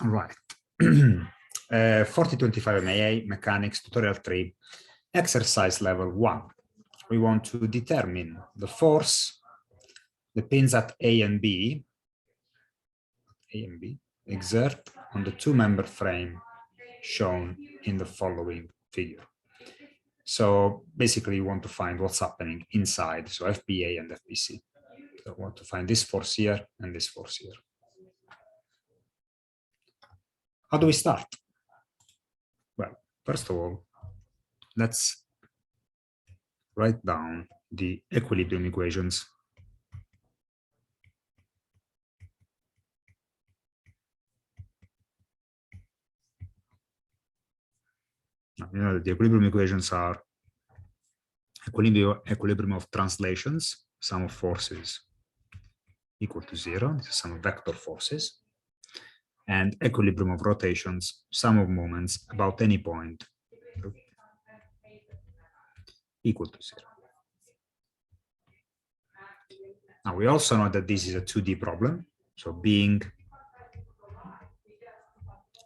All right. 4025 MAA Mechanics Tutorial 3, Exercise Level 1. We want to determine the force the pins at A and B exert on the two-member frame shown in the following figure. So basically, you want to find what's happening inside, so FBA and FBC. So I want to find this force here and this force here. How do we start? Well, first of all, let's write down the equilibrium equations. Now, you know that the equilibrium equations are equilibrium of translations, sum of forces equal to 0, this is sum of vector forces, and equilibrium of rotations, sum of moments about any point equal to 0. Now we also know that this is a 2D problem, so being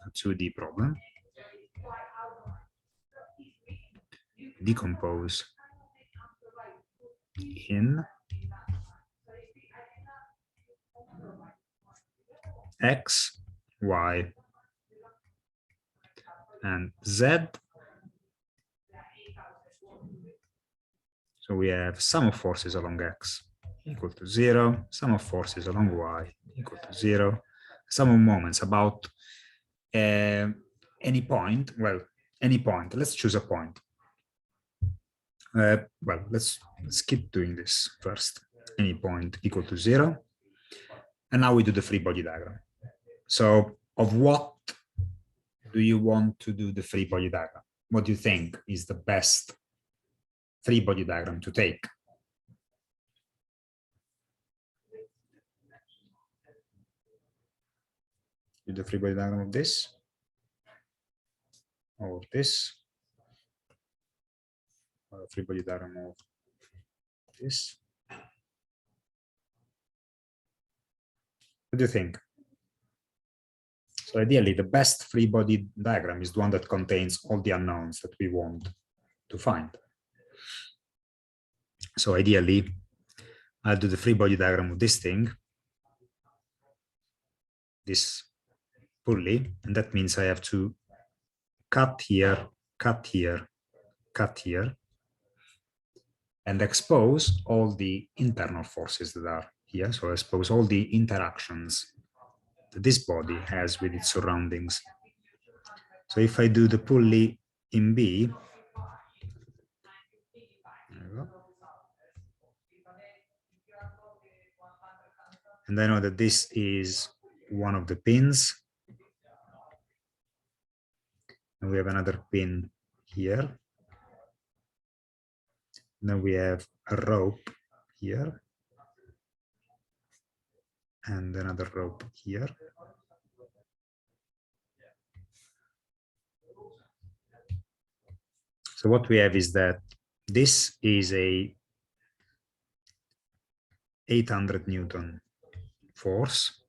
a 2D problem, decompose in X, Y, and Z. So we have sum of forces along X equal to 0, sum of forces along Y equal to 0, sum of moments about any point. Well, any point. Let's choose a point. Well, let's keep doing this first. Any point equal to 0. And now we do the free body diagram. So of what do you want to do the free body diagram? What do you think is the best free body diagram to take? Do the free body diagram of this, or this, or free body diagram of this. What do you think? So ideally, the best free body diagram is the one that contains all the unknowns that we want to find. So ideally, I'll do the free body diagram of this thing, this pulley, and that means I have to cut here, cut here, cut here, and expose all the internal forces that are here. So expose all the interactions that this body has with its surroundings. So if I do the pulley in B, there we go. And I know that this is one of the pins. And we have another pin here. Then we have a rope here. And another rope here. So what we have is that this is a 800 Newton force.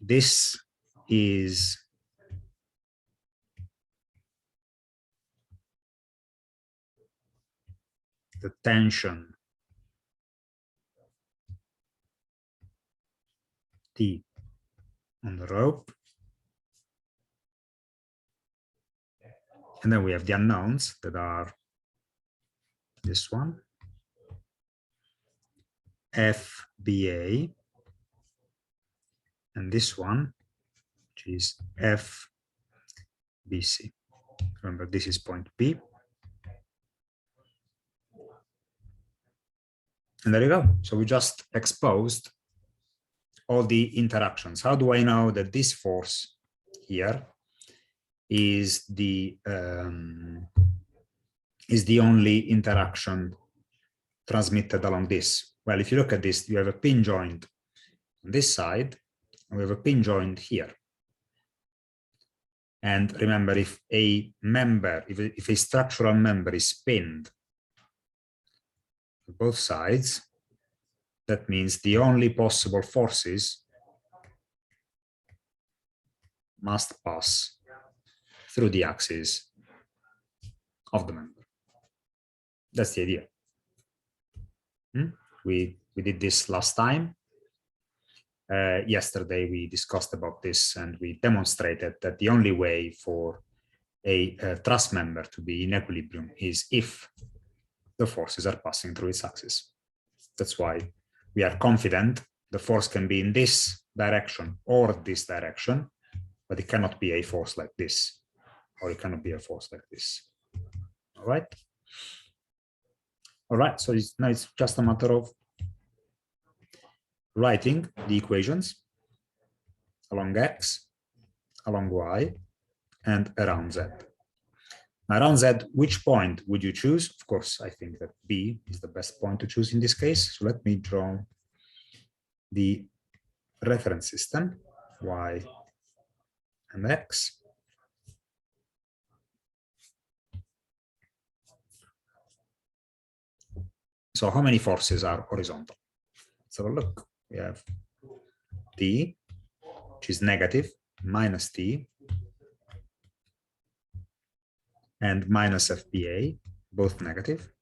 This is the tension T on the rope. And then we have the unknowns that are this one, FBA, and this one, which is FBC. Remember, this is point B. And there you go. So we just exposed all the interactions. How do I know that this force here is the only interaction transmitted along this? Well, if you look at this, you have a pin joint on this side, and we have a pin joint here. And remember, if a member, if a structural member is pinned on both sides, that means the only possible forces must pass through the axis of the member. That's the idea. We did this last time. Yesterday we discussed about this and we demonstrated that the only way for a truss member to be in equilibrium is if the forces are passing through its axis. That's why we are confident the force can be in this direction or this direction, but it cannot be a force like this, or it cannot be a force like this. All right. All right. So now it's just a matter of writing the equations along X, along Y, and around Z. Around Z, which point would you choose? Of course, I think that B is the best point to choose in this case. So let me draw the reference system, Y and X. So how many forces are horizontal? Let's have a look. We have T, which is negative, minus T, and minus FBA, both negative,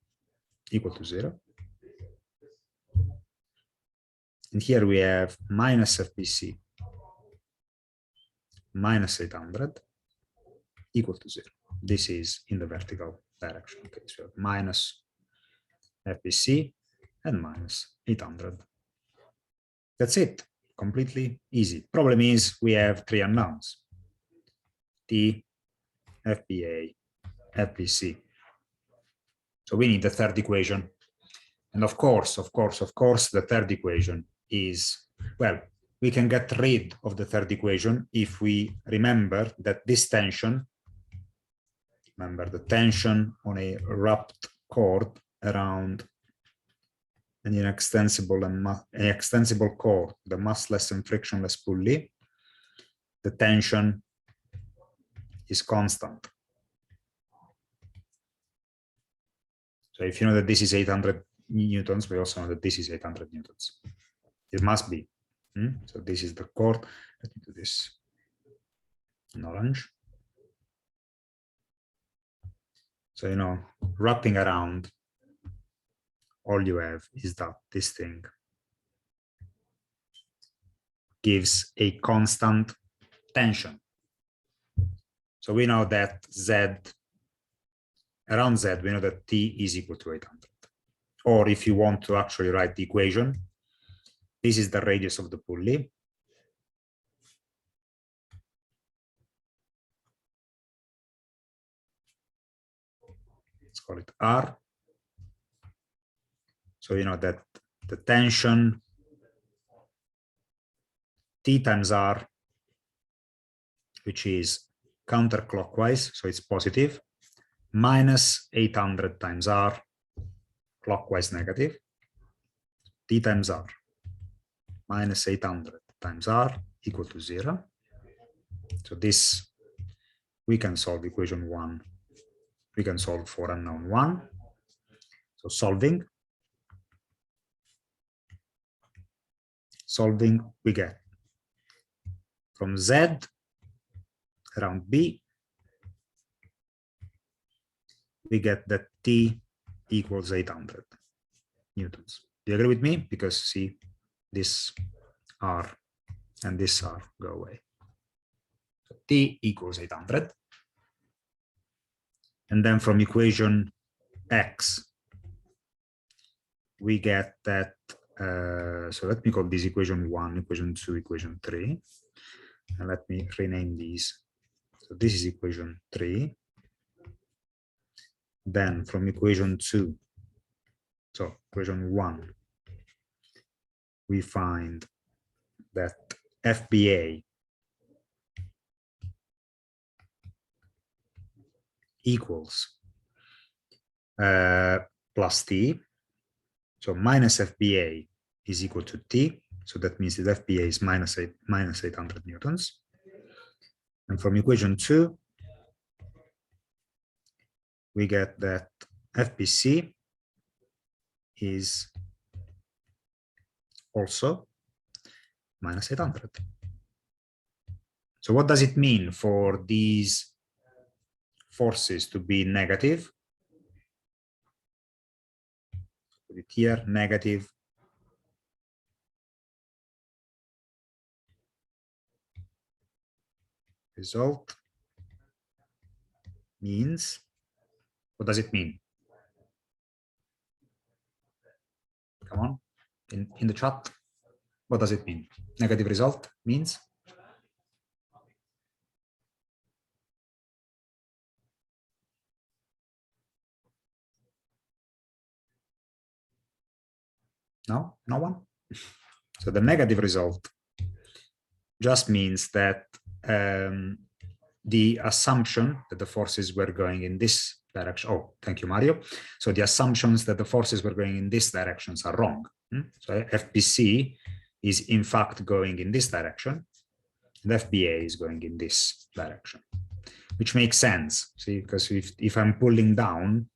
equal to 0. And here we have minus FBC, minus 800, equal to 0. This is in the vertical direction. Okay, so minus FBC and minus 800. That's it. Completely easy. Problem is we have 3 unknowns: T, FBA, FBC. So we need the third equation. And of course, the third equation is, well, we can get rid of the third equation if we remember that this tension, remember the tension on a wrapped cord around an extensible cord, the massless and frictionless pulley, the tension is constant. So if you know that this is 800 newtons, we also know that this is 800 newtons. It must be. So this is the cord. Let me do this in orange. So, you know, wrapping around, all you have is that this thing gives a constant tension. So we know that Z, around Z, we know that T is equal to 800. Or if you want to actually write the equation, this is the radius of the pulley. Let's call it R. So you know that the tension T times R, which is counterclockwise, so it's positive, minus 800 times R, clockwise negative, T times R, minus 800 times R equal to 0. So this, we can solve equation 1. We can solve for unknown 1. So solving, we get from Z around B, we get that T equals 800 newtons. Do you agree with me? Because see, this R and this R go away. So T equals 800. And then from equation X, we get that, so let me call this equation 1, equation 2, equation 3. And let me rename these. So this is equation 3. Then from equation 2, so equation 1, we find that FBA equals plus T. So minus FBA is equal to T. So that means that FBA is minus 800 newtons. And from equation 2, we get that FBC is also minus 800. So what does it mean for these forces to be negative? Put it here, negative. Result means, what does it mean? Come on, in the chat. What does it mean? Negative result means? No, no one? So the negative result just means that the assumption that the forces were going in this direction. Oh, thank you, Mario. So the assumptions that the forces were going in this directions are wrong. So FBC is in fact going in this direction, and FBA is going in this direction, which makes sense. See, because if I'm pulling down,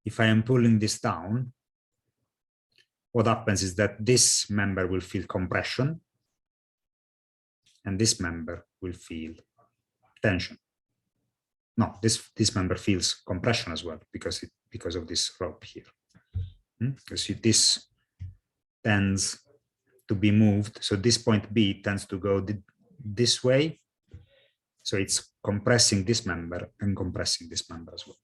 if I am pulling this down, what happens is that this member will feel compression, and this member will feel tension. No, this member feels compression as well because of this rope here. Because this tends to be moved. So this point B tends to go this way. So it's compressing this member and compressing this member as well.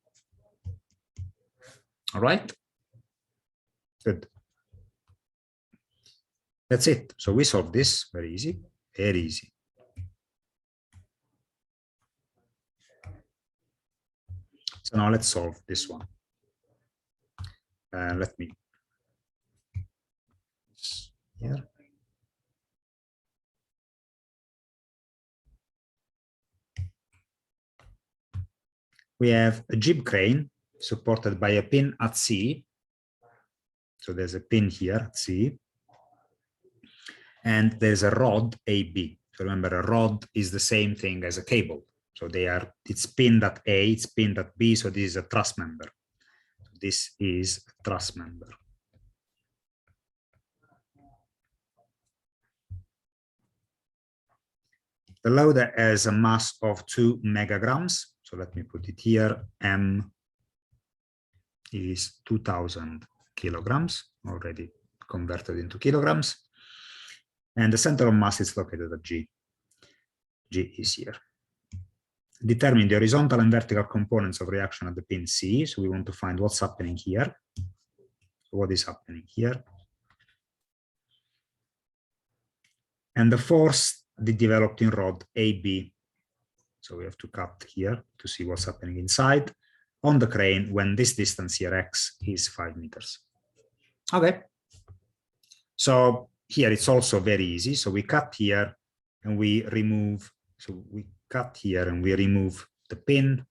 All right. Good. That's it. So we solved this very easy, very easy. So now let's solve this one. Let me here. We have a jib crane supported by a pin at C. So there's a pin here at C. And there's a rod AB. So remember, a rod is the same thing as a cable. So it's pinned at A, it's pinned at B. So this is a truss member. This is a truss member. The load has a mass of 2 megagrams. So let me put it here. M is 2000 kilograms, already converted into kilograms. And the center of mass is located at G. G is here. Determine the horizontal and vertical components of reaction at the pin C. So we want to find what's happening here. What is happening here? And the force developed in rod AB. So we have to cut here to see what's happening inside on the crane when this distance here, X, is 5 meters. Okay. So here it's also very easy. So we cut here and we remove. So we cut here and we remove the pin.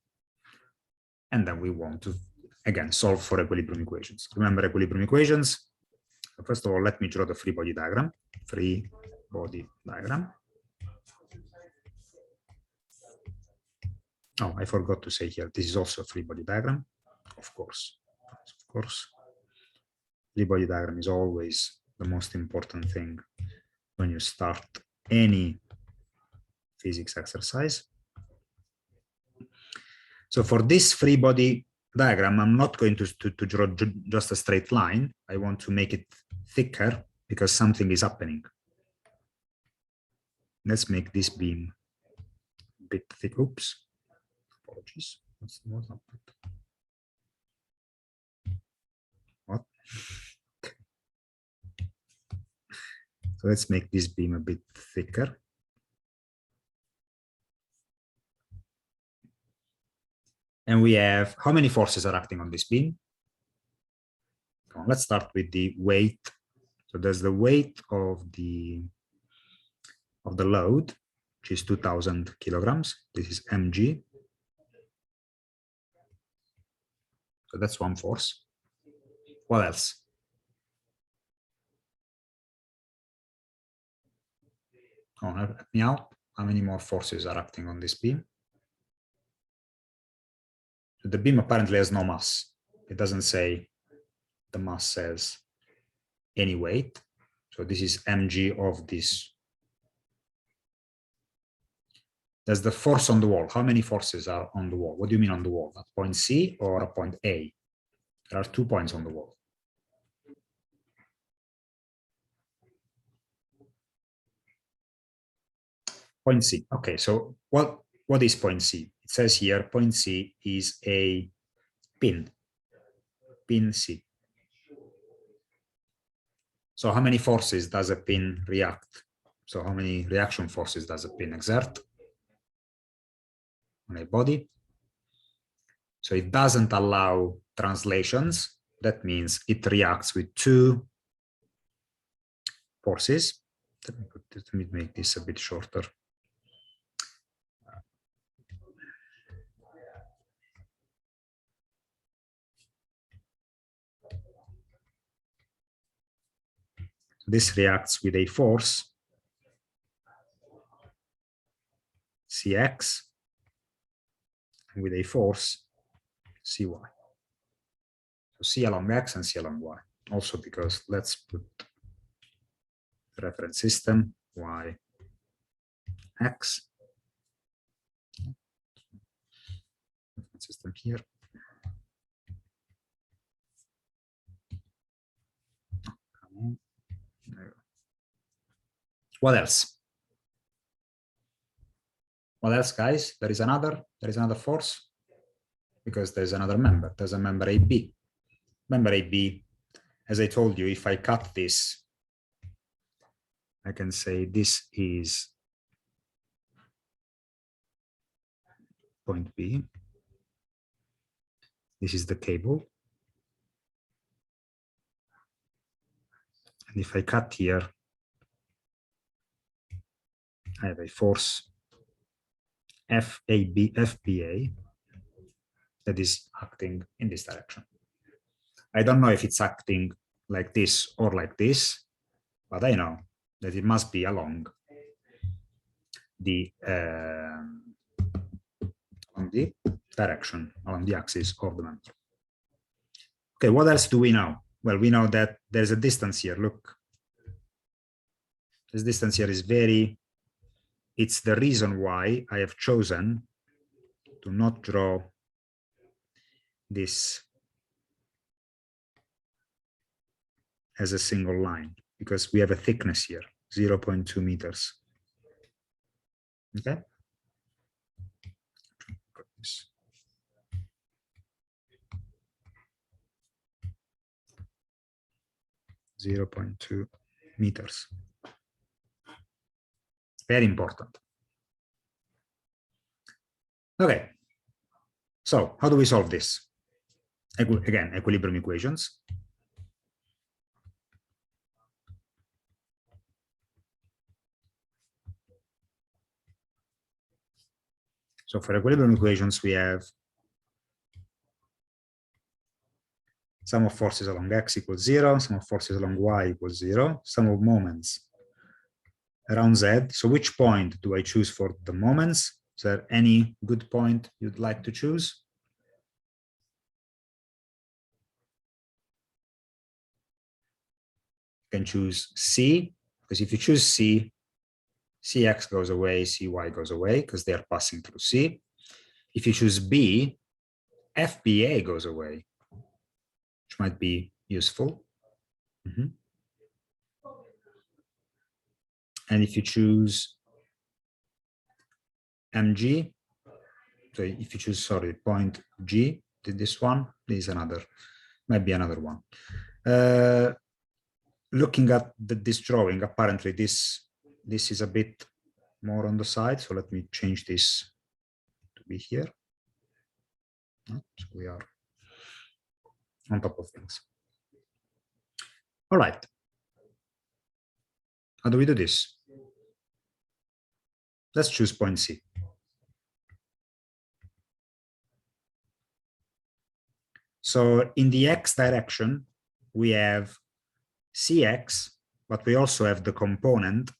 And then we want to, again, solve for equilibrium equations. Remember equilibrium equations. First of all, let me draw the free body diagram. Free body diagram. Oh, I forgot to say here, this is also a free body diagram, of course. Of course, free body diagram is always the most important thing when you start any physics exercise. So for this free body diagram, I'm not going to draw just a straight line. I want to make it thicker because something is happening. Let's make this beam a bit thick. Oops. Apologies. What happened? What? Okay. So let's make this beam a bit thicker. And we have how many forces are acting on this beam? Let's start with the weight. So there's the weight of the load, which is 2000 kilograms. This is mg. So that's one force. What else? Oh, help me out. How many more forces are acting on this beam? So the beam apparently has no mass. It doesn't say the mass says any weight. So this is mg of this There's the force on the wall. How many forces are on the wall? What do you mean on the wall? At point C or at point A? There are 2 points on the wall. Point C. Okay, so what is point C? It says here point C is a pin C. So how many forces does a pin react? So how many reaction forces does a pin exert on a body? So it doesn't allow translations. That means it reacts with 2 forces. Let me make this a bit shorter. This reacts with a force Cx and with a force Cy. So C along X and C along Y. Also because let's put the reference system Y X. Reference system here. What else? What else, guys? There is another force because there's another member. There's a member AB. Member AB, as I told you, if I cut this, I can say this is point B. This is the cable. And if I cut here, I have a force FBA that is acting in this direction. I don't know if it's acting like this or like this, but I know that it must be along the direction, along the axis of the member. Okay, what else do we know? Well, we know that there's a distance here. Look, this distance here is it's the reason why I have chosen to not draw this as a single line, because we have a thickness here, 0.2 meters. Okay. Got this. .2 meters. Very important. Okay. So how do we solve this? Again, equilibrium equations. So for equilibrium equations, we have sum of forces along x equals 0, sum of forces along y equals 0, sum of moments around z. So which point do I choose for the moments? Is there any good point you'd like to choose? You can choose C, because if you choose C, Cx goes away, Cy goes away, because they are passing through C. If you choose B, FBA goes away, which might be useful. And if you choose MG, so if you choose, sorry, point G, this one, this is another, might be another one. Looking at this drawing, apparently this is a bit more on the side. So let me change this to be here. So we are on top of things. All right. How do we do this? Let's choose point C. So in the x direction, we have Cx, but we also have the component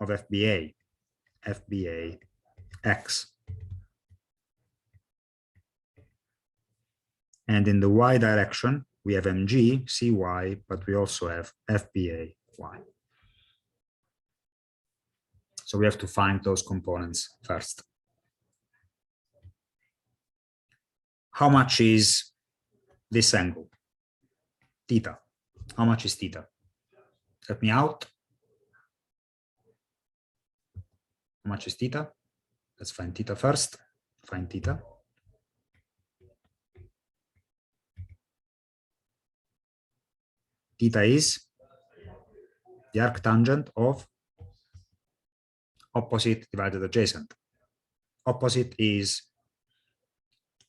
of FBA x. And in the y direction, we have Mg, Cy, but we also have FBA y. So we have to find those components first. How much is this angle? Theta. How much is theta? Help me out. How much is theta? Let's find theta first. Find theta. Theta is the arctangent of opposite divided adjacent. Opposite is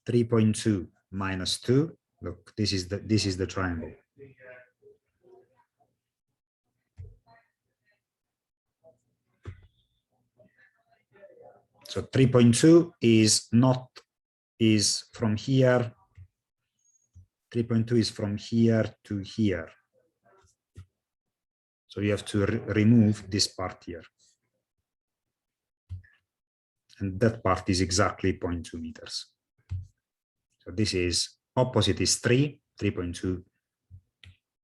3.2 minus 2. Look, this is the triangle. So 3.2 is from here. 3.2 is from here to here. So you have to remove this part here. And that part is exactly 0.2 meters. So this is opposite is 3.2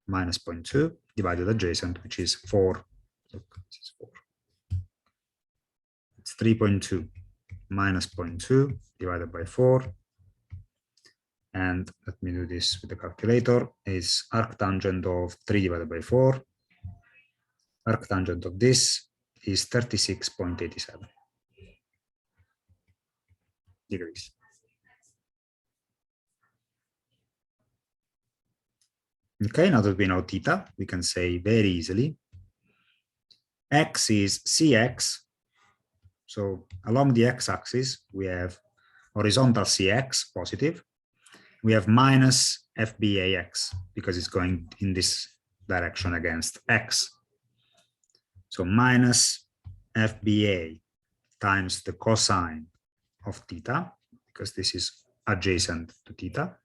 minus 0.2 divided adjacent, which is 4. Look, this is 4. It's 3.2 minus 0.2 divided by 4. And let me do this with the calculator, is arctangent of 3 divided by 4. Arctangent of this is 36.87 degrees. Okay, now that we know theta, we can say very easily, x is cx. So along the x-axis, we have horizontal cx, positive. We have minus fbax, because it's going in this direction against x. So minus fba times the cosine of theta, because this is adjacent to theta.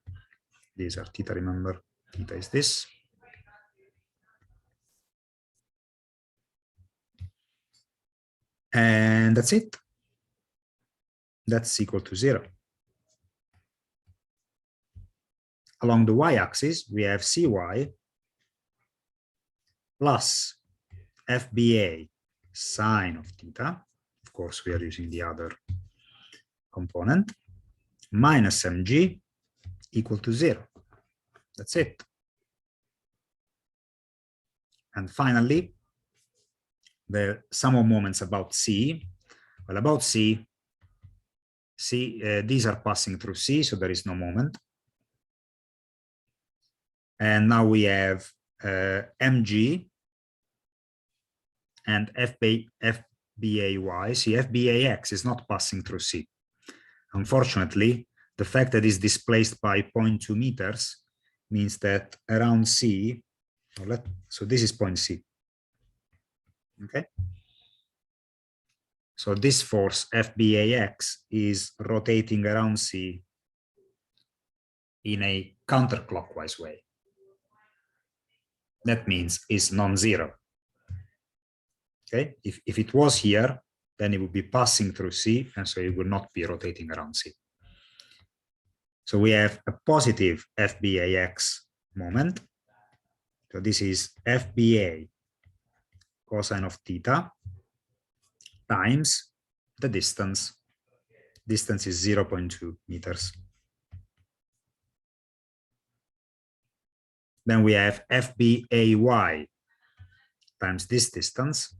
These are theta, remember, theta is this. And that's it. That's equal to 0. Along the y-axis, we have cy plus fba sine of theta. Of course, we are using the other component, minus mg equal to 0. That's it. And finally, the sum of moments about C. Well, about C, these are passing through C, so there is no moment. And now we have mg and fbay. See, fbax is not passing through C. Unfortunately, the fact that it's displaced by 0.2 meters means that around C, so this is point C. Okay. So this force fbax is rotating around C in a counterclockwise way. That means it's non-zero. Okay, if it was here, then it would be passing through C, and so it would not be rotating around C. So we have a positive fbax moment. So this is fba cosine of theta times the distance. Distance is 0.2 meters. Then we have fbay times this distance,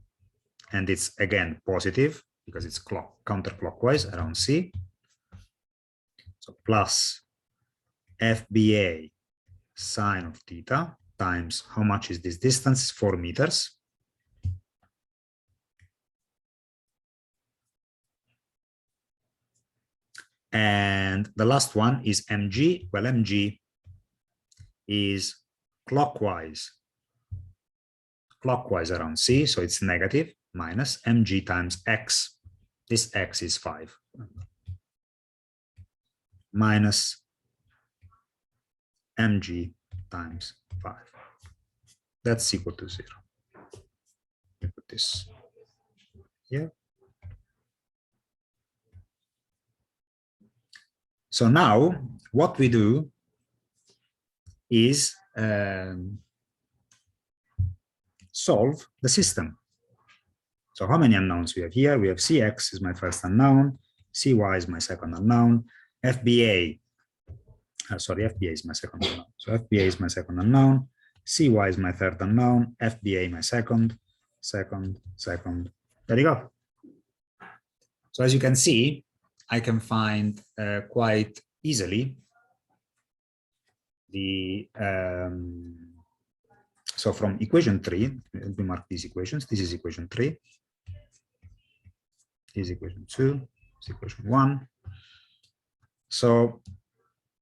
and it's again positive because it's counterclockwise around C. So plus fba sine of theta times how much is this distance? 4 meters. And the last one is mg. Well, mg is clockwise around C, so it's negative, minus mg times x. This x is 5. Minus mg times 5. That's equal to 0. Let me put this here. So now what we do is solve the system. So how many unknowns we have here? We have Cx is my first unknown, Cy is my second unknown, FBA, FBA is my second unknown. So FBA is my second unknown, Cy is my third unknown, FBA my second. There you go. So as you can see, I can find quite easily the, so from equation 3, let me mark these equations. This is equation 3. This is equation 2, this is equation 1. So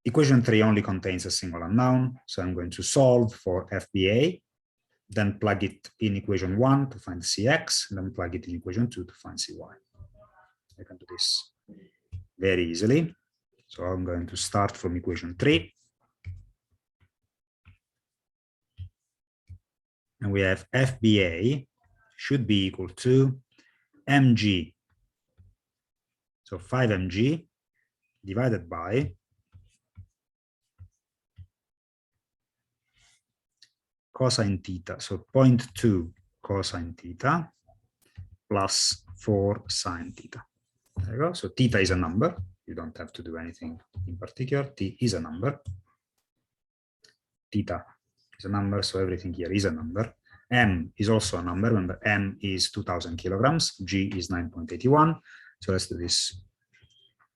equation 3 only contains a single unknown. So I'm going to solve for FBA, then plug it in equation 1 to find Cx, then plug it in equation 2 to find Cy. I can do this very easily. So I'm going to start from equation 3. And we have FBA should be equal to mg. So 5 mg divided by cosine theta. So 0.2 cosine theta plus 4 sine theta. There you go. So theta is a number. You don't have to do anything in particular. T is a number. Theta is a number, so everything here is a number. M is also a number. Remember, M is 2000 kilograms. G is 9.81. So let's do this.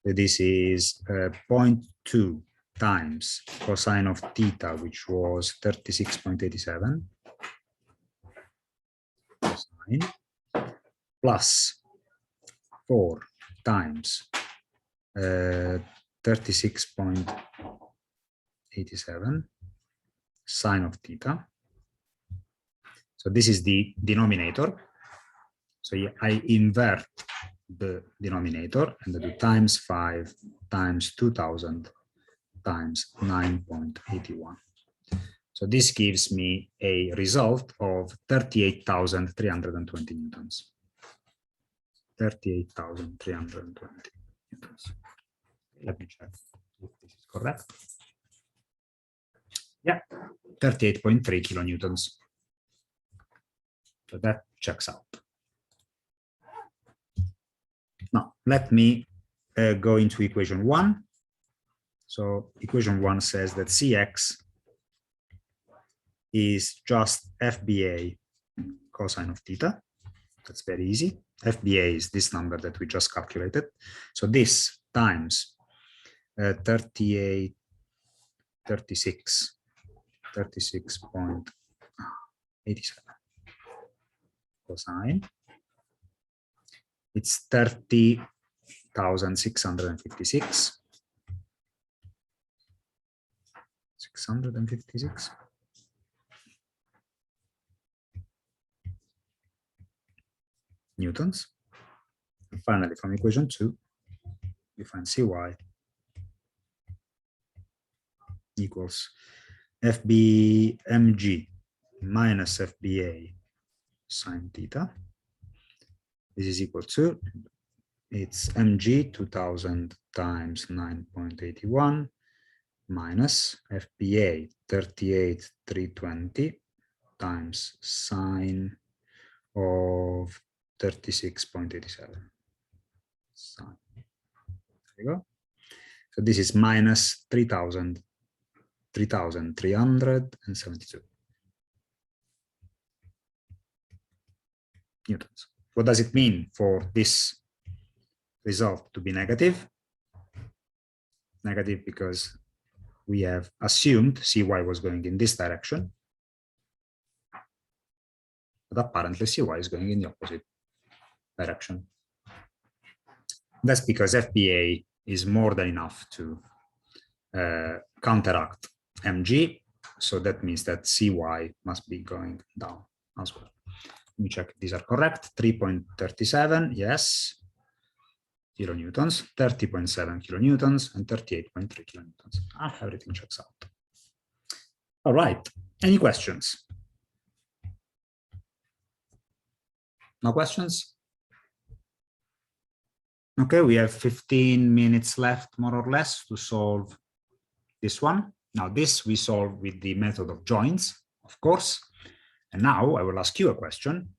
This is 0.2 times cosine of theta, which was 36.87 cosine, plus 4 times 36.87 sine of theta. So this is the denominator. So I invert the denominator and I do times 5 times 2000 times 9.81. So this gives me a result of 38,320 newtons. 38,320 newtons. Let me check if this is correct. Yeah, 38.3 kilonewtons. So that checks out. Now, let me go into equation 1. So equation 1 says that Cx is just FBA cosine of theta. That's very easy. FBA is this number that we just calculated. So this times 36.87 cosine. It's 30,656. 656. Newtons. And finally, from equation 2, you find Cy equals FBmg minus FBA sine theta. This is equal to, it's mg 2000 times 9.81 minus FBA 38,320 times sine of 36.87. Sine. There you go. So this is minus 3,372 newtons. What does it mean for this result to be negative? Negative because we have assumed Cy was going in this direction, but apparently Cy is going in the opposite direction. That's because FBA is more than enough to counteract mg, so that means that Cy must be going down as well. Let me check if these are correct. 3.37, yes, kilonewtons, 30.7 kilonewtons, and 38.3 kilonewtons. Everything checks out. All right, any questions? No questions? Okay, we have 15 minutes left, more or less, to solve this one. Now, this we solve with the method of joints, of course. And now I will ask you a question.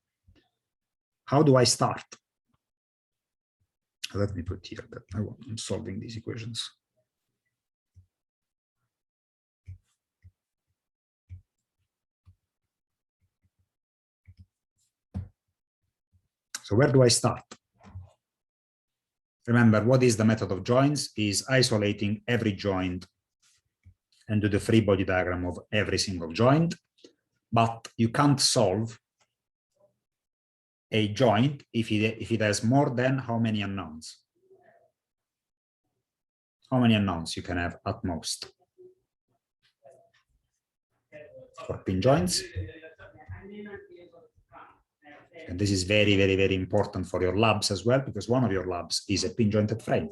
how do I start? Let me put here that I'm solving these equations. So where do I start? Remember, what is the method of joins? Is isolating every joint and do the free body diagram of every single joint. But you can't solve a joint if it has more than how many unknowns? How many unknowns you can have at most for pin joints? And this is very, very, very important for your labs as well, because one of your labs is a pin jointed frame.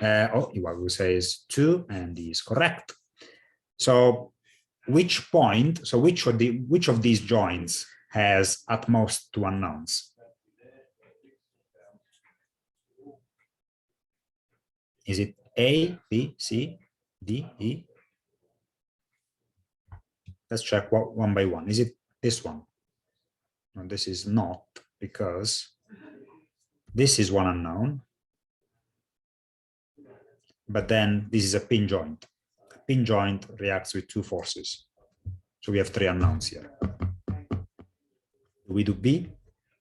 What we say is 2, and is correct. So which point, so which of these joints has at most 2 unknowns? Is it A, B, C, D, E? Let's check one by one. Is it this one? No, this is not, because this is one unknown, but then this is a pin joint. A pin joint reacts with 2 forces. So we have 3 unknowns here. Do we do B?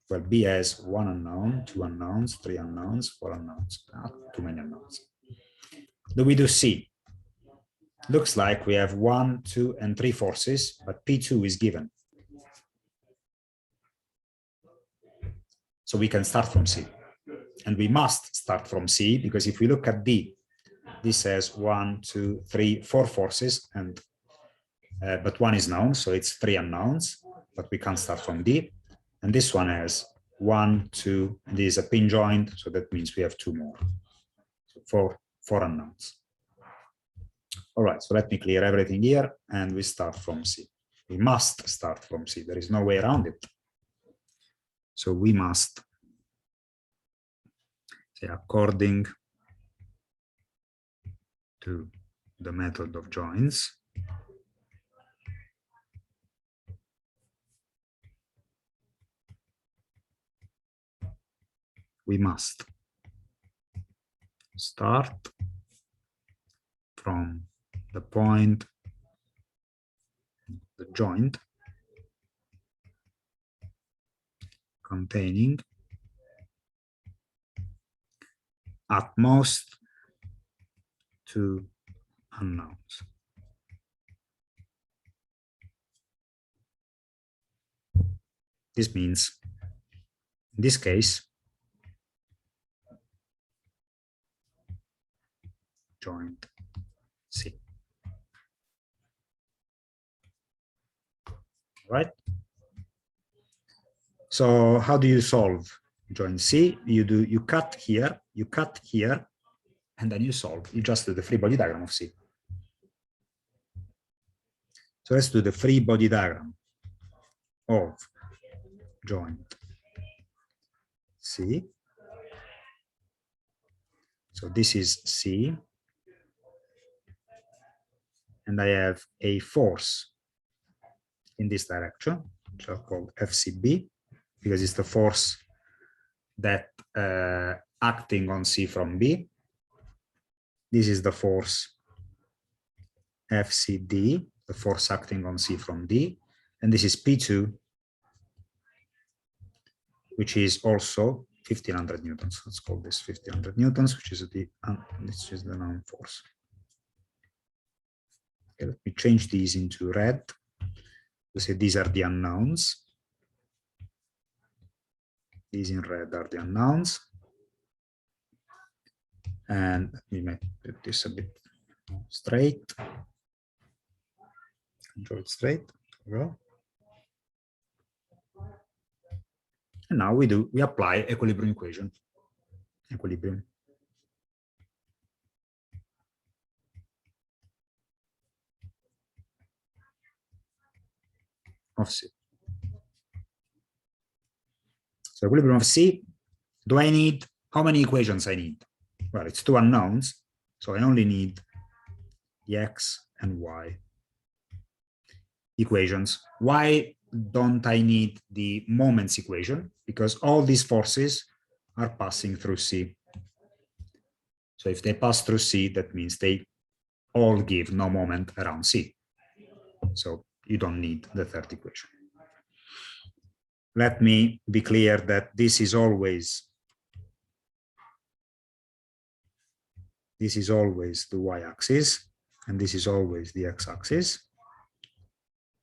Well, B has 1 unknown, 2 unknowns, 3 unknowns, 4 unknowns. Not too many unknowns. Do we do C? Looks like we have 1, 2, and 3 forces, but P2 is given. So we can start from C. And we must start from C, because if we look at D, this has 1, 2, 3, 4 forces, and but 1 is known, so it's 3 unknowns, but we can't start from D. And this one has 1, 2, and this is a pin joint, so that means we have 2 more. So 4 unknowns. All right, so let me clear everything here, and we start from C. We must start from C. There is no way around it. So we must say, according to the method of joins, we must start from the point, the joint containing at most 2 unknowns. This means, in this case, joint C. Right? So how do you solve joint C? You cut here, and then you solve. You just do the free body diagram of C. So let's do the free body diagram of joint C. So this is C, and I have a force in this direction, which are called FCB, because it's the force that acting on C from B. This is the force FCD, the force acting on C from D, and this is P2, which is also 1500 newtons. Let's call this 1500 newtons, which is the known force. Okay, let me change these into red. We say these are the unknowns. These in red are the unknowns. And let me make this a bit straight. Draw it straight. Go. And now we apply equilibrium equation. Equilibrium. Of C. So equilibrium of C, do I need, how many equations I need? Well, it's 2 unknowns, so I only need the X and Y equations. Why don't I need the moments equation? Because all these forces are passing through C. So if they pass through C, that means they all give no moment around C. So you don't need the third equation. Let me be clear that this is always the y-axis, and this is always the x-axis.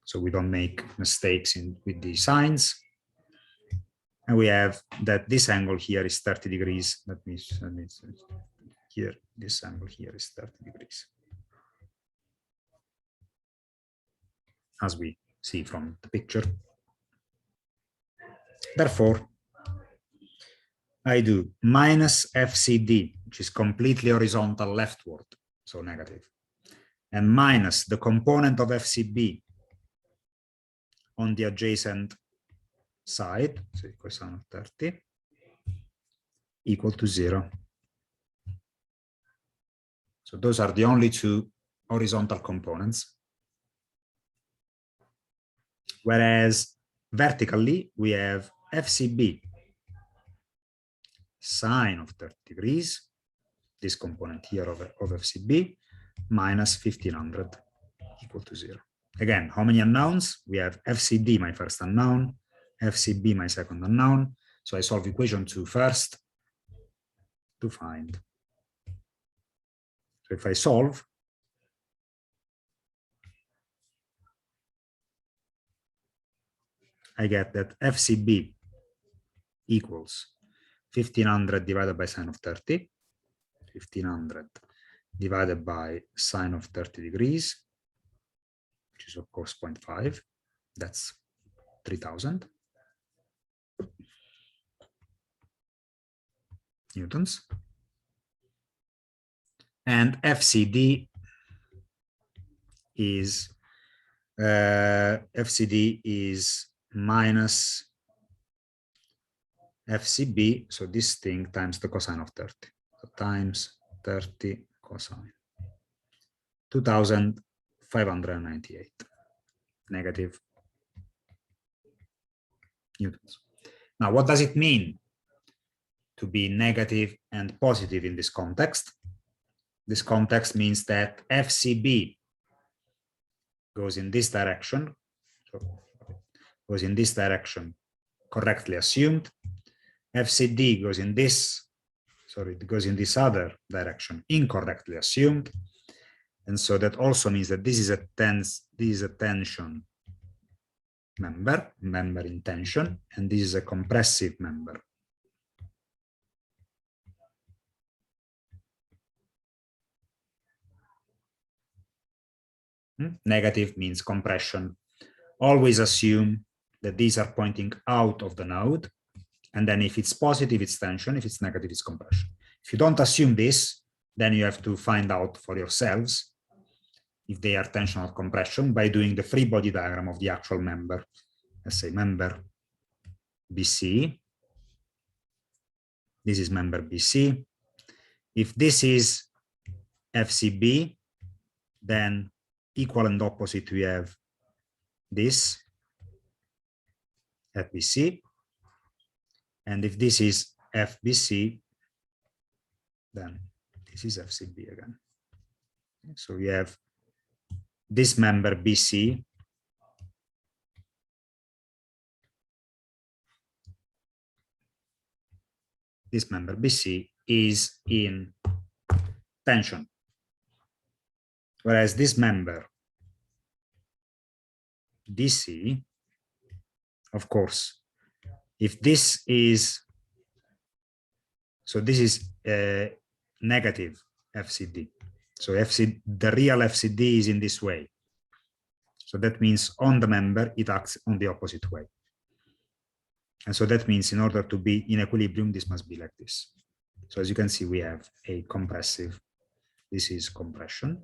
So we don't make mistakes with the signs. And we have that this angle here is 30 degrees. That means here, this angle here is 30 degrees. As we see from the picture. Therefore, I do minus FCD, which is completely horizontal leftward, so negative, and minus the component of FCB on the adjacent side, so cosine of 30, equal to 0. So those are the only two horizontal components. Whereas vertically, we have FCB sine of 30 degrees, this component here of FCB, minus 1500 equal to 0. Again, how many unknowns? We have FCD, my first unknown, FCB, my second unknown. So I solve equation 2 first to find. So if I solve, I get that FCB equals 1500 divided by sine of 30, 1500 divided by sine of 30 degrees, which is of course 0.5, that's 3000 newtons. And FCD is minus FCB, so this thing times the cosine of 30, so times 30 cosine, 2598 negative newtons. Now, what does it mean to be negative and positive in this context? This context means that FCB goes in this direction, so goes in this direction, correctly assumed. FCD goes in this, sorry, it goes in this other direction, incorrectly assumed. And so that also means that this is a tension member in tension, and this is a compressive member. Negative means compression. Always assume that these are pointing out of the node. And then if it's positive, it's tension. If it's negative, it's compression. If you don't assume this, then you have to find out for yourselves if they are tension or compression by doing the free body diagram of the actual member. Let's say member BC. This is member BC. If this is FCB, then equal and opposite, we have this FBC. And if this is FBC, then this is FCB again. So we have this member BC is in tension, whereas this member DC, of course, if this is, so this is a negative FCD. So the real FCD is in this way. So that means on the member, it acts on the opposite way. And so that means in order to be in equilibrium, this must be like this. So as you can see, we have a compressive, this is compression.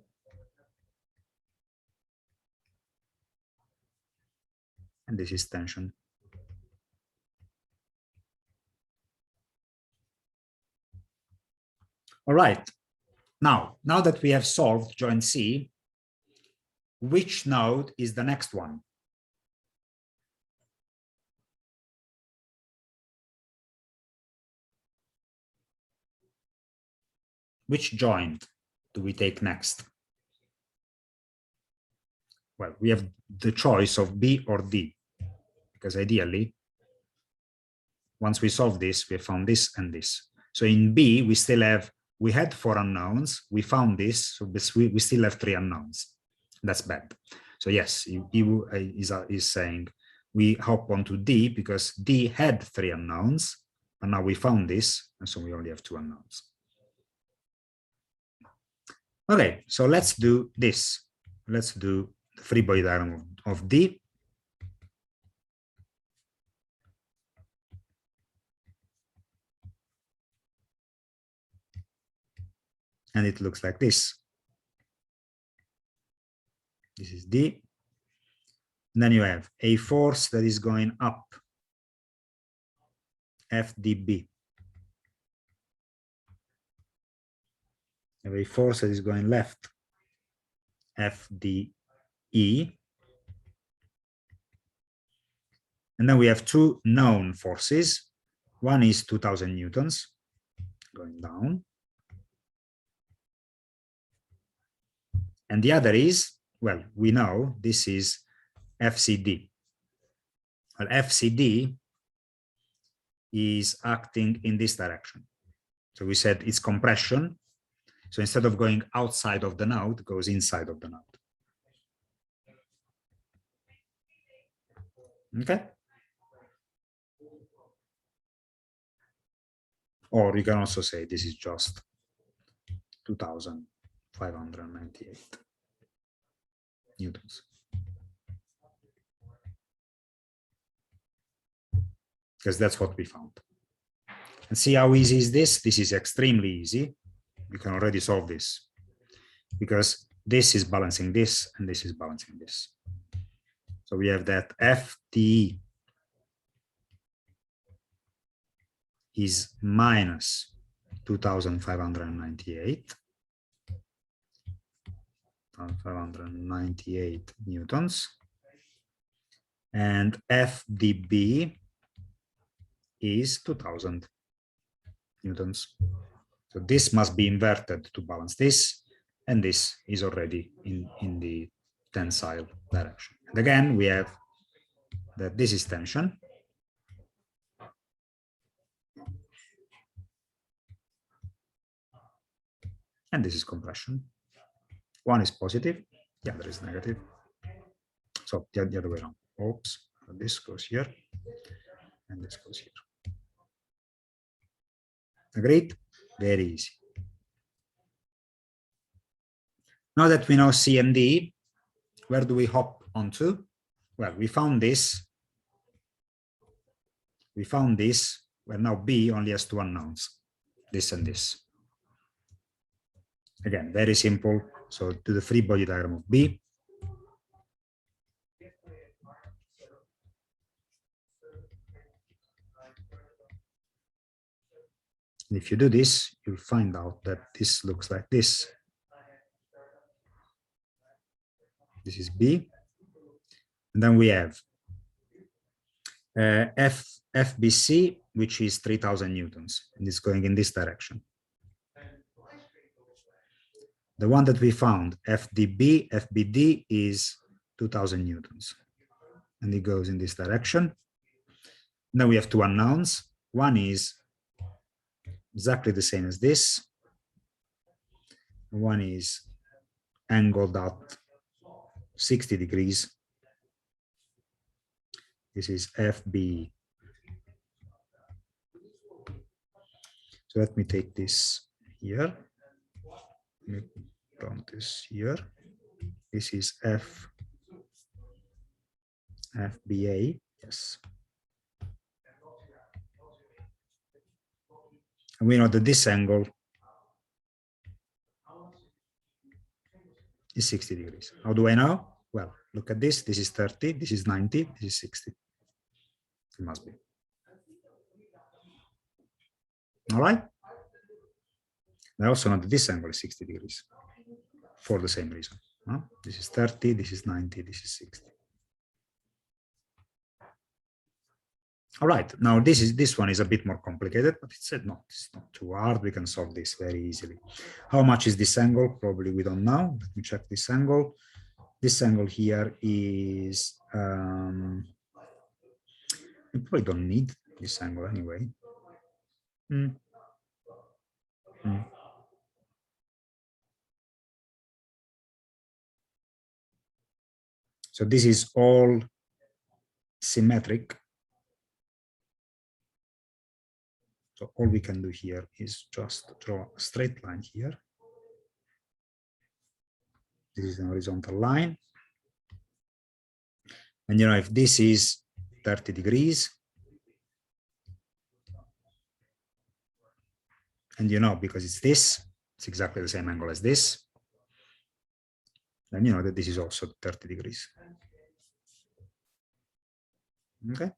And this is tension. All right. Now that we have solved joint C, which node is the next one? which joint do we take next? Well, we have the choice of B or D, because ideally, once we solve this, we have found this and this. So in B, we had 4 unknowns, we found this, so we still have 3 unknowns. That's bad. So yes, he is saying we hop onto D because D had 3 unknowns, and now we found this, and so we only have 2 unknowns. Okay, so let's do this. Let's do the free body diagram of D. And it looks like this. This is D. And then you have a force that is going up, FDB. You have a force that is going left, FDE. And then we have 2 known forces. One is 2000 newtons going down. And the other is, well, we know this is FCD. Well, FCD is acting in this direction. So we said it's compression. So instead of going outside of the node, it goes inside of the node. Okay. Or you can also say this is just 2,598 newtons. Because that's what we found. And see how easy is this? This is extremely easy. You can already solve this because this is balancing this and this is balancing this. So we have that FT is minus 2,598. 598 newtons, and FDB is 2000 newtons. So this must be inverted to balance this, and this is already in the tensile direction. And again, we have that this is tension. And this is compression. One is positive, the other is negative. So the other way around. Oops, this goes here, and this goes here. Agreed? Very easy. Now that we know C and D, where do we hop onto? Well, we found this. We found this, where now B only has 2 unknowns, this and this. Again, very simple. So do the free body diagram of B. And if you do this, you'll find out that this looks like this. This is B. And then we have FBC, which is 3,000 newtons, and it's going in this direction. The one that we found, FDB, FBD, is 2,000 newtons, and it goes in this direction. Now we have 2 unknowns. One is exactly the same as this. One is angled at 60 degrees. This is FB. So let me take this here. Let me put this here. This is FBA. Yes. And we know that this angle is 60 degrees. How do I know? Well, look at this. This is 30. This is 90. This is 60. It must be. All right. I also know that this angle is 60 degrees for the same reason. Huh? This is 30. This is 90. This is 60. All right, now this one is a bit more complicated, but it's not too hard. We can solve this very easily. How much is this angle? Probably we don't know. Let me check this angle. This angle here is, we probably don't need this angle anyway. So this is all symmetric. So all we can do here is just draw a straight line here. This is an horizontal line. And you know, if this is 30 degrees, and you know, because it's exactly the same angle as this, then you know that this is also 30 degrees. Okay.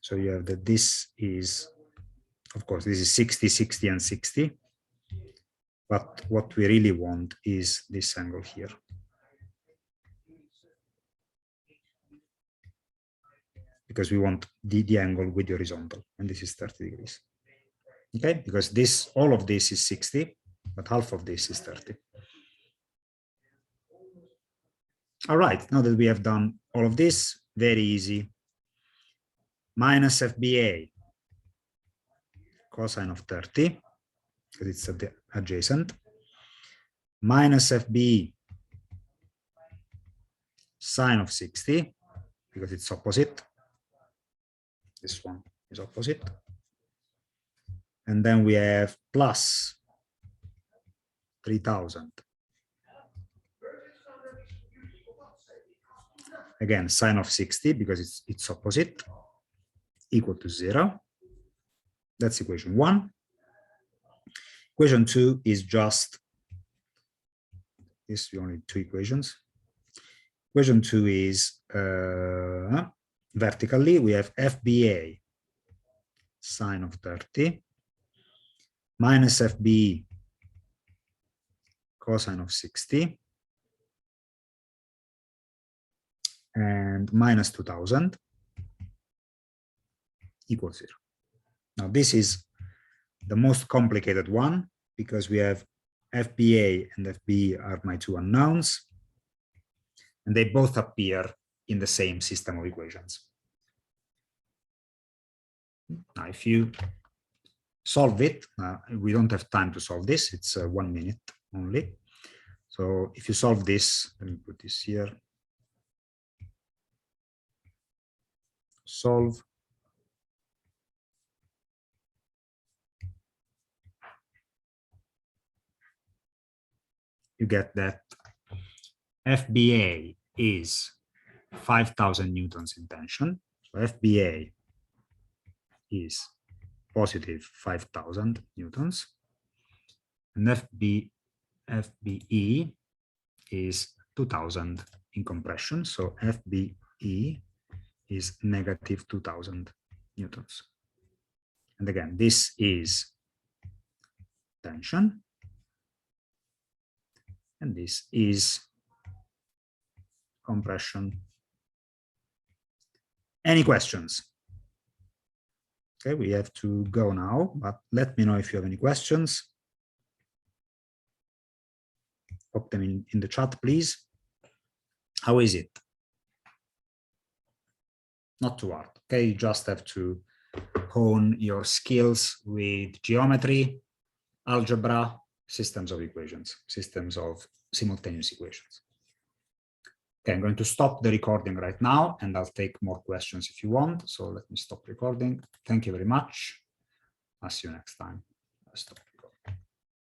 So you have that this is, of course, this is 60, 60, and 60. But what we really want is this angle here. Because we want the angle with the horizontal, and this is 30 degrees. Okay, because this, all of this is 60, but half of this is 30. All right, now that we have done all of this, very easy. Minus FBA, cosine of 30, because it's adjacent. Minus FB, sine of 60, because it's opposite. This one is opposite. And then we have plus 3000. Again, sine of 60, because it's opposite, equal to 0. That's equation 1. Equation 2 is just, this, we only need 2 equations. Equation 2 is vertically, we have FBA, sine of 30, minus FB, cosine of 60, and minus 2000 equals 0. Now this is the most complicated one, because we have FBA and FB are my 2 unknowns, and they both appear in the same system of equations. Now, if you solve it, we don't have time to solve this, it's 1 minute only. So if you solve this, let me put this here. Solve. You get that FBA is 5,000 newtons in tension. So FBA is positive 5,000 newtons. And FBE is 2,000 in compression. So FBE is negative 2,000 newtons. And again, this is tension. And this is compression. Any questions? Okay, we have to go now, but let me know if you have any questions. Pop them in the chat, please. How is it? Not too hard, okay? You just have to hone your skills with geometry, algebra, systems of equations, systems of simultaneous equations. Okay, I'm going to stop the recording right now, and I'll take more questions if you want. So let me stop recording. Thank you very much. I'll see you next time. I'll stop.